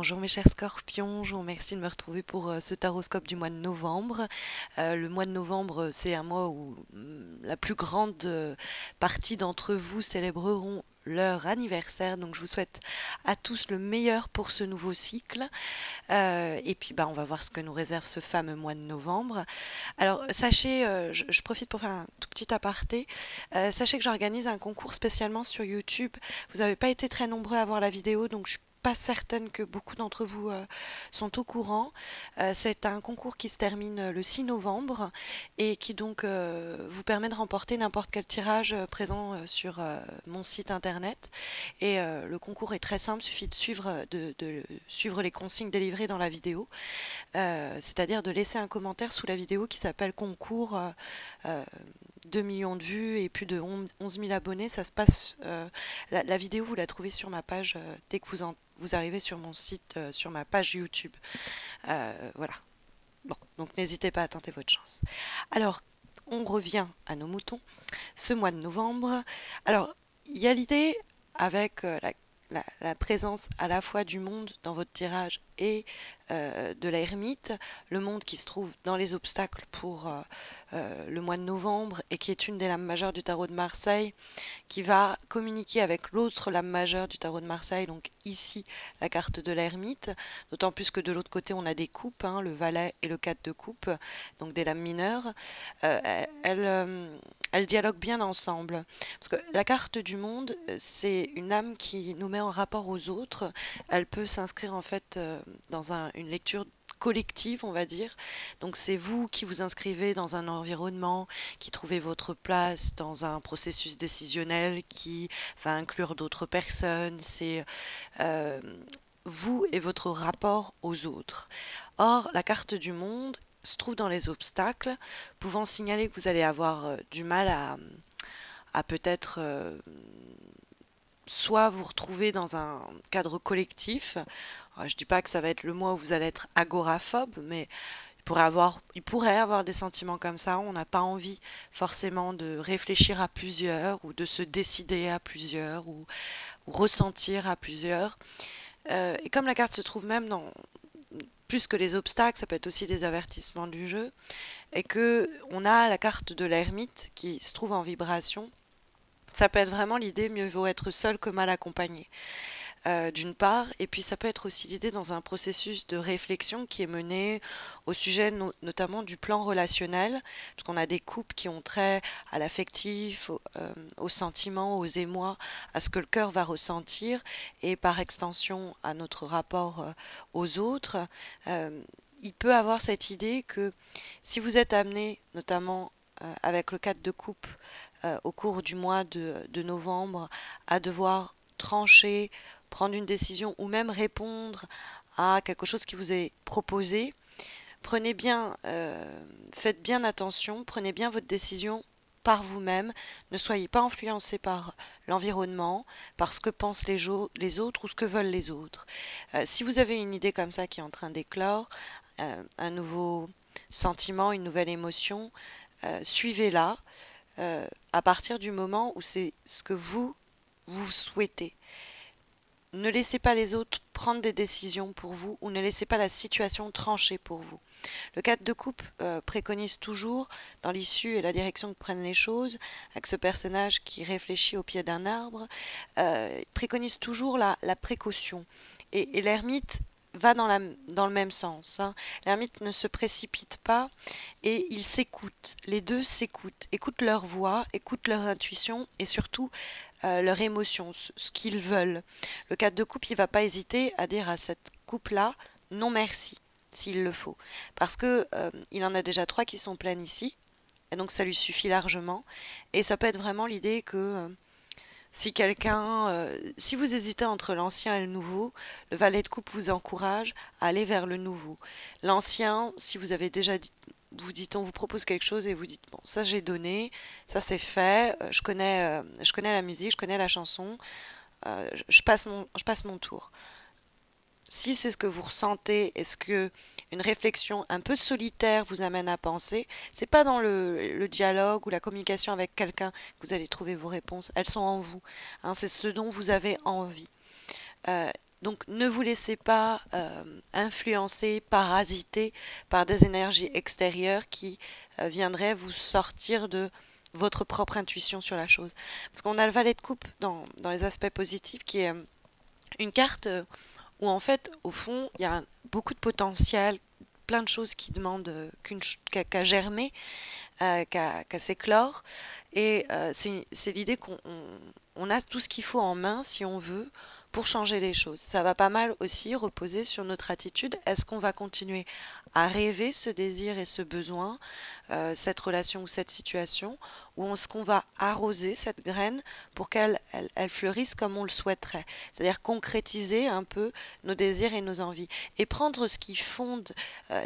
Bonjour mes chers scorpions, je vous remercie de me retrouver pour ce taroscope du mois de novembre. Le mois de novembre, c'est un mois où la plus grande partie d'entre vous célébreront leur anniversaire, donc je vous souhaite à tous le meilleur pour ce nouveau cycle. Et puis on va voir ce que nous réserve ce fameux mois de novembre. Alors sachez, je profite pour faire un tout petit aparté, sachez que j'organise un concours spécialement sur YouTube. Vous n'avez pas été très nombreux à voir la vidéo, donc je suis pas certaine que beaucoup d'entre vous sont au courant. C'est un concours qui se termine le 6 novembre et qui donc vous permet de remporter n'importe quel tirage présent sur mon site internet. Et le concours est très simple, il suffit de suivre les consignes délivrées dans la vidéo, c'est-à-dire de laisser un commentaire sous la vidéo qui s'appelle concours, euh, 2 millions de vues et plus de 11 000 abonnés. Ça se passe, la vidéo, vous la trouvez sur ma page dès que vous arrivez sur mon site, sur ma page YouTube. Voilà. Bon, donc n'hésitez pas à tenter votre chance. Alors, on revient à nos moutons. Ce mois de novembre, alors, il y a l'idée avec la présence à la fois du monde dans votre tirage et de l'ermite, le monde qui se trouve dans les obstacles pour le mois de novembre et qui est une des lames majeures du tarot de Marseille, qui va communiquer avec l'autre lame majeure du tarot de Marseille, donc ici la carte de l'ermite, d'autant plus que de l'autre côté on a des coupes, hein, le valet et le 4 de coupe, donc des lames mineures. Elles dialoguent bien ensemble, parce que la carte du monde, c'est une âme qui nous met en rapport aux autres. Elle peut s'inscrire en fait dans une lecture collective, on va dire. Donc c'est vous qui vous inscrivez dans un environnement, qui trouvez votre place dans un processus décisionnel qui va inclure d'autres personnes. C'est euh, vous et votre rapport aux autres. Or, la carte du monde se trouve dans les obstacles, pouvant signaler que vous allez avoir du mal à peut-être soit vous retrouver dans un cadre collectif. Alors, je ne dis pas que ça va être le mois où vous allez être agoraphobe, mais il pourrait avoir des sentiments comme ça. On n'a pas envie forcément de réfléchir à plusieurs ou de se décider à plusieurs ou ressentir à plusieurs. Et comme la carte se trouve même dans plus que les obstacles, ça peut être aussi des avertissements du jeu, et que on a la carte de l'ermite qui se trouve en vibration. Ça peut être vraiment l'idée mieux vaut être seul que mal accompagné, d'une part, et puis ça peut être aussi l'idée dans un processus de réflexion qui est mené au sujet notamment du plan relationnel, parce qu'on a des couples qui ont trait à l'affectif, aux sentiments, aux émois, à ce que le cœur va ressentir, et par extension à notre rapport aux autres. Euh, il peut avoir cette idée que si vous êtes amené, notamment avec le 4 de coupe, au cours du mois de novembre, à devoir trancher, prendre une décision ou même répondre à quelque chose qui vous est proposé, prenez bien, faites bien attention, prenez bien votre décision par vous-même, ne soyez pas influencé par l'environnement, par ce que pensent les autres ou ce que veulent les autres. Si vous avez une idée comme ça qui est en train d'éclore, un nouveau sentiment, une nouvelle émotion, suivez-la à partir du moment où c'est ce que vous souhaitez. Ne laissez pas les autres prendre des décisions pour vous ou ne laissez pas la situation trancher pour vous. Le 4 de coupe préconise toujours, dans l'issue et la direction que prennent les choses, avec ce personnage qui réfléchit au pied d'un arbre, préconise toujours la précaution. Et l'ermite va dans le même sens, hein. L'ermite ne se précipite pas et il s'écoute. Les deux s'écoutent, écoutent leur voix, écoutent leur intuition et surtout leur émotion, ce qu'ils veulent. Le 4 de coupe, il ne va pas hésiter à dire à cette coupe-là non merci, s'il le faut. Parce que il en a déjà trois qui sont pleines ici, et donc ça lui suffit largement. Et ça peut être vraiment l'idée que si vous hésitez entre l'ancien et le nouveau, le valet de coupe vous encourage à aller vers le nouveau. L'ancien, si vous avez déjà dit, vous dites, on vous propose quelque chose et vous dites, bon, ça j'ai donné, ça c'est fait, je connais la musique, je connais la chanson, je passe mon tour. Si c'est ce que vous ressentez, est-ce que une réflexion un peu solitaire vous amène à penser, c'est pas dans le dialogue ou la communication avec quelqu'un que vous allez trouver vos réponses, elles sont en vous, hein, c'est ce dont vous avez envie. Euh, Donc ne vous laissez pas influencer, parasiter par des énergies extérieures qui viendraient vous sortir de votre propre intuition sur la chose. Parce qu'on a le valet de coupe dans les aspects positifs qui est une carte où en fait, au fond, il y a beaucoup de potentiel, plein de choses qui demandent qu'à germer, qu'à s'éclore. Et c'est l'idée qu'on a tout ce qu'il faut en main si on veut pour changer les choses. Ça va pas mal aussi reposer sur notre attitude. Est-ce qu'on va continuer à rêver ce désir et ce besoin, cette relation ou cette situation, ou est-ce qu'on va arroser cette graine pour qu'elle fleurisse comme on le souhaiterait? C'est-à-dire concrétiser un peu nos désirs et nos envies et prendre ce qui fonde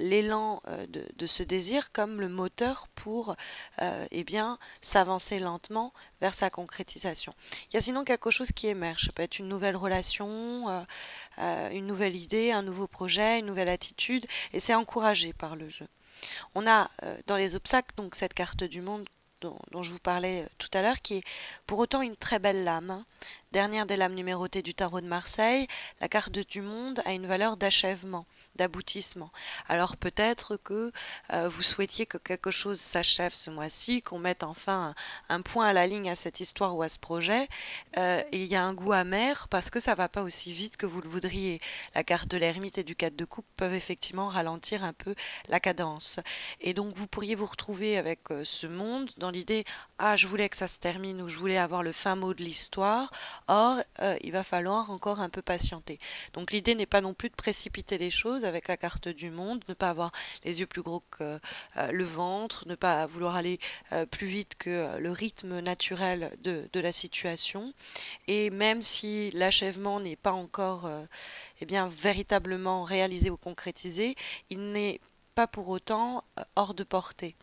l'élan de ce désir comme le moteur pour eh bien, s'avancer lentement vers sa concrétisation. Il y a sinon quelque chose qui émerge. Ça peut être une nouvelle relation, une nouvelle idée, un nouveau projet, une nouvelle attitude, et c'est encouragé par le jeu. On a dans les obstacles donc cette carte du monde dont je vous parlais tout à l'heure, qui est pour autant une très belle lame, hein. Dernière des lames numérotées du tarot de Marseille, la carte du monde a une valeur d'achèvement, d'aboutissement. Alors peut-être que vous souhaitiez que quelque chose s'achève ce mois-ci, qu'on mette enfin un point à la ligne à cette histoire ou à ce projet, et il y a un goût amer parce que ça va pas aussi vite que vous le voudriez. La carte de l'ermite et du 4 de coupe peuvent effectivement ralentir un peu la cadence. Et donc vous pourriez vous retrouver avec ce monde dans l'idée ah je voulais que ça se termine ou je voulais avoir le fin mot de l'histoire. Or il va falloir encore un peu patienter. Donc l'idée n'est pas non plus de précipiter les choses avec la carte du monde, ne pas avoir les yeux plus gros que le ventre, ne pas vouloir aller plus vite que le rythme naturel de la situation. Et même si l'achèvement n'est pas encore eh bien, véritablement réalisé ou concrétisé, il n'est pas pour autant hors de portée,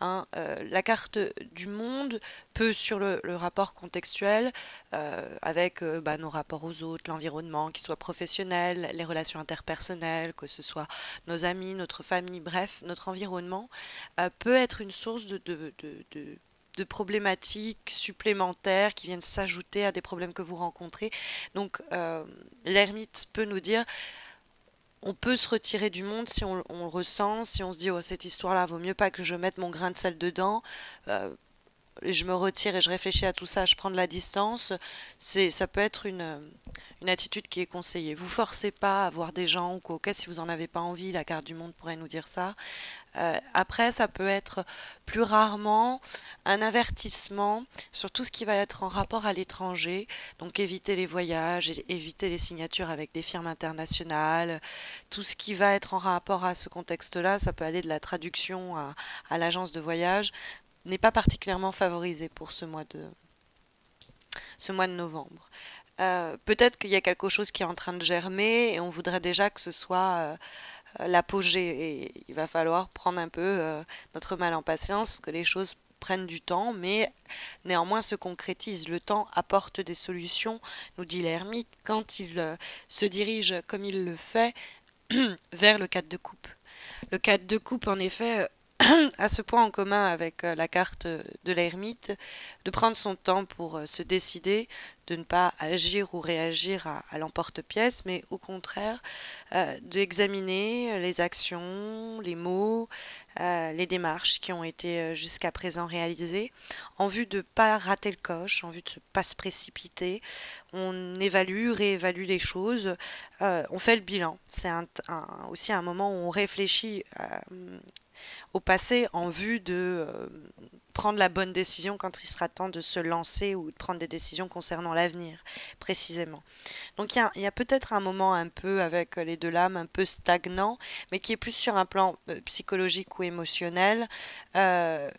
hein. La carte du monde peut, sur le rapport contextuel, avec bah, nos rapports aux autres, l'environnement, qu'il soit professionnel, les relations interpersonnelles, que ce soit nos amis, notre famille, bref, notre environnement, peut être une source de problématiques supplémentaires qui viennent s'ajouter à des problèmes que vous rencontrez. Donc, l'ermite peut nous dire on peut se retirer du monde si on le ressent, si on se dit oh cette histoire-là vaut mieux pas que je mette mon grain de sel dedans, euh, et je me retire et je réfléchis à tout ça, je prends de la distance, ça peut être une attitude qui est conseillée. Vous forcez pas à voir des gens ou quoi, ok, si vous en avez pas envie, la carte du monde pourrait nous dire ça. Après, ça peut être plus rarement un avertissement sur tout ce qui va être en rapport à l'étranger, donc éviter les voyages, éviter les signatures avec des firmes internationales, tout ce qui va être en rapport à ce contexte-là, ça peut aller de la traduction à l'agence de voyage, n'est pas particulièrement favorisé pour ce mois de novembre. Peut-être qu'il y a quelque chose qui est en train de germer et on voudrait déjà que ce soit l'apogée. Et il va falloir prendre un peu notre mal en patience, parce que les choses prennent du temps, mais néanmoins se concrétisent. Le temps apporte des solutions, nous dit l'ermite, quand il se dirige comme il le fait vers le 4 de coupe. Le 4 de coupe, en effet, a ce point en commun avec la carte de l'ermite, de prendre son temps pour se décider, de ne pas agir ou réagir à l'emporte-pièce, mais au contraire, d'examiner les actions, les mots, les démarches qui ont été jusqu'à présent réalisées, en vue de ne pas rater le coche, en vue de ne pas se précipiter. On évalue, réévalue les choses, on fait le bilan. C'est aussi un moment où on réfléchit au passé en vue de prendre la bonne décision quand il sera temps de se lancer ou de prendre des décisions concernant l'avenir, précisément. Donc il y a peut-être un moment un peu avec les deux lames, un peu stagnant, mais qui est plus sur un plan psychologique ou émotionnel, euh,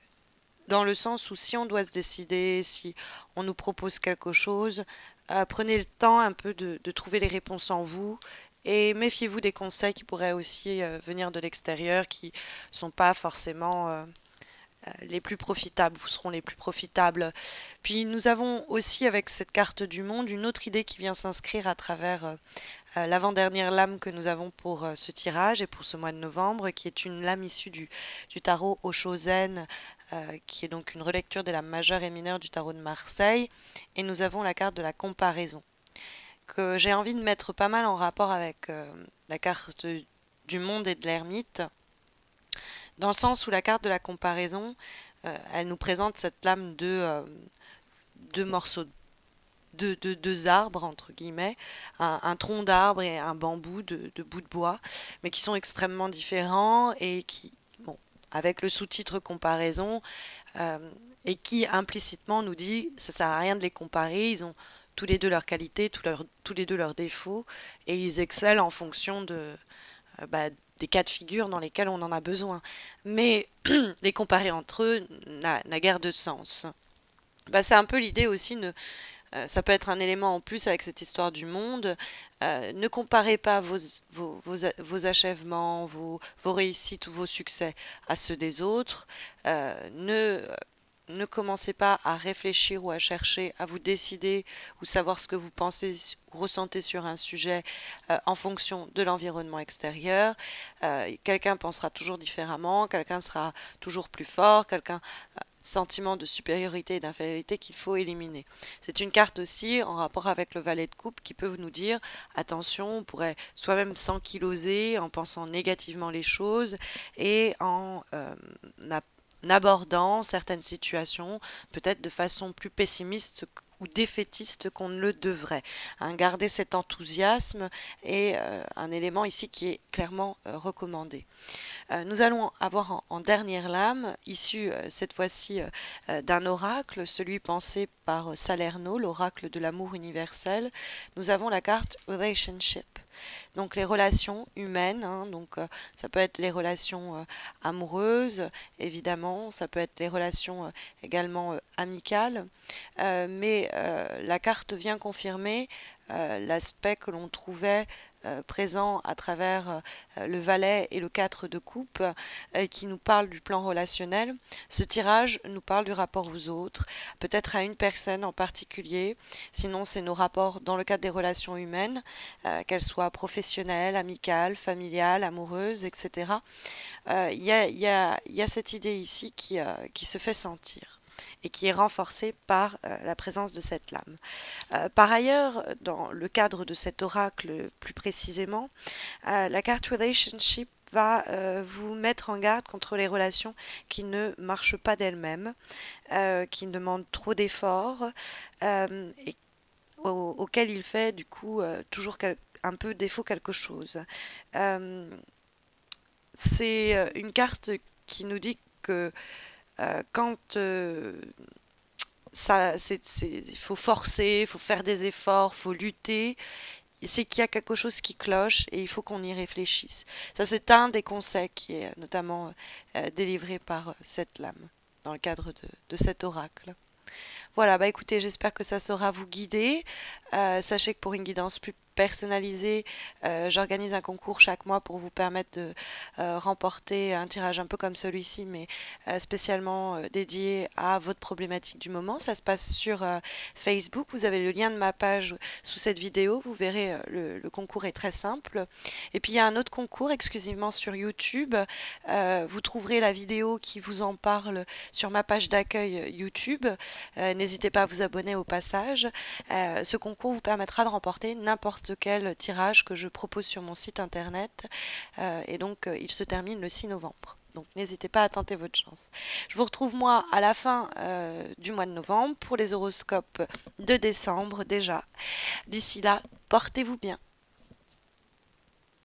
dans le sens où si on doit se décider, si on nous propose quelque chose, prenez le temps un peu de trouver les réponses en vous. Et méfiez-vous des conseils qui pourraient aussi venir de l'extérieur, qui sont pas forcément les plus profitables, vous seront les plus profitables. Puis nous avons aussi avec cette carte du monde une autre idée qui vient s'inscrire à travers l'avant-dernière lame que nous avons pour ce tirage et pour ce mois de novembre, qui est une lame issue du tarot Oshozen, qui est donc une relecture des lames majeures et mineures du tarot de Marseille. Et nous avons la carte de la comparaison, que j'ai envie de mettre pas mal en rapport avec la carte du monde et de l'ermite, dans le sens où la carte de la comparaison, elle nous présente cette lame de deux morceaux, deux arbres, entre guillemets, un tronc d'arbre et un bambou de bout de bois, mais qui sont extrêmement différents et qui, bon, avec le sous-titre comparaison, euh, et qui implicitement nous dit ça sert à rien de les comparer, ils ont tous les deux leurs qualités, tous les deux leurs défauts, et ils excellent en fonction bah, des cas de figure dans lesquels on en a besoin. Mais les comparer entre eux n'a guère de sens. Bah, c'est un peu l'idée aussi, ça peut être un élément en plus avec cette histoire du monde. Ne comparez pas vos achèvements, vos réussites ou vos succès à ceux des autres. Ne commencez pas à réfléchir ou à chercher à vous décider ou savoir ce que vous pensez ou ressentez sur un sujet en fonction de l'environnement extérieur. Quelqu'un pensera toujours différemment, quelqu'un sera toujours plus fort, quelqu'un sentiment de supériorité et d'infériorité qu'il faut éliminer. C'est une carte aussi en rapport avec le valet de coupe qui peut nous dire attention, on pourrait soi-même s'ankyloser en pensant négativement les choses et en abordant certaines situations peut-être de façon plus pessimiste ou défaitiste qu'on ne le devrait. Hein, garder cet enthousiasme est un élément ici qui est clairement recommandé. Nous allons avoir en dernière lame, issue cette fois-ci d'un oracle, celui pensé par Salerno, l'oracle de l'amour universel. Nous avons la carte Relationship. Donc les relations humaines, hein, donc ça peut être les relations amoureuses, évidemment, ça peut être les relations également amicales, mais la carte vient confirmer l'aspect que l'on trouvait présent à travers le valet et le 4 de coupe qui nous parle du plan relationnel. Ce tirage nous parle du rapport aux autres, peut-être à une personne en particulier, sinon c'est nos rapports dans le cadre des relations humaines, qu'elles soient professionnelles, amicales, familiales, amoureuses, etc. Il y a cette idée ici qui se fait sentir et qui est renforcée par la présence de cette lame. Par ailleurs, dans le cadre de cet oracle plus précisément, la carte Relationship va vous mettre en garde contre les relations qui ne marchent pas d'elles-mêmes, qui demandent trop d'efforts et auxquelles il fait du coup toujours un peu défaut quelque chose. Euh, c'est une carte qui nous dit que quand il faut forcer, il faut faire des efforts, il faut lutter, c'est qu'il y a quelque chose qui cloche et il faut qu'on y réfléchisse. Ça, c'est un des conseils qui est notamment délivré par cette lame dans le cadre de cet oracle. Voilà, bah écoutez, j'espère que ça saura vous guider. Sachez que pour une guidance plus personnalisée, j'organise un concours chaque mois pour vous permettre de remporter un tirage un peu comme celui-ci, mais spécialement dédié à votre problématique du moment. Ça se passe sur Facebook. Vous avez le lien de ma page sous cette vidéo. Vous verrez, le concours est très simple. Et puis il y a un autre concours exclusivement sur YouTube. Vous trouverez la vidéo qui vous en parle sur ma page d'accueil YouTube. N'hésitez pas à vous abonner au passage. Ce concours vous permettra de remporter n'importe quel tirage que je propose sur mon site internet. Et donc, il se termine le 6 novembre. Donc, n'hésitez pas à tenter votre chance. Je vous retrouve moi à la fin du mois de novembre pour les horoscopes de décembre déjà. D'ici là, portez-vous bien.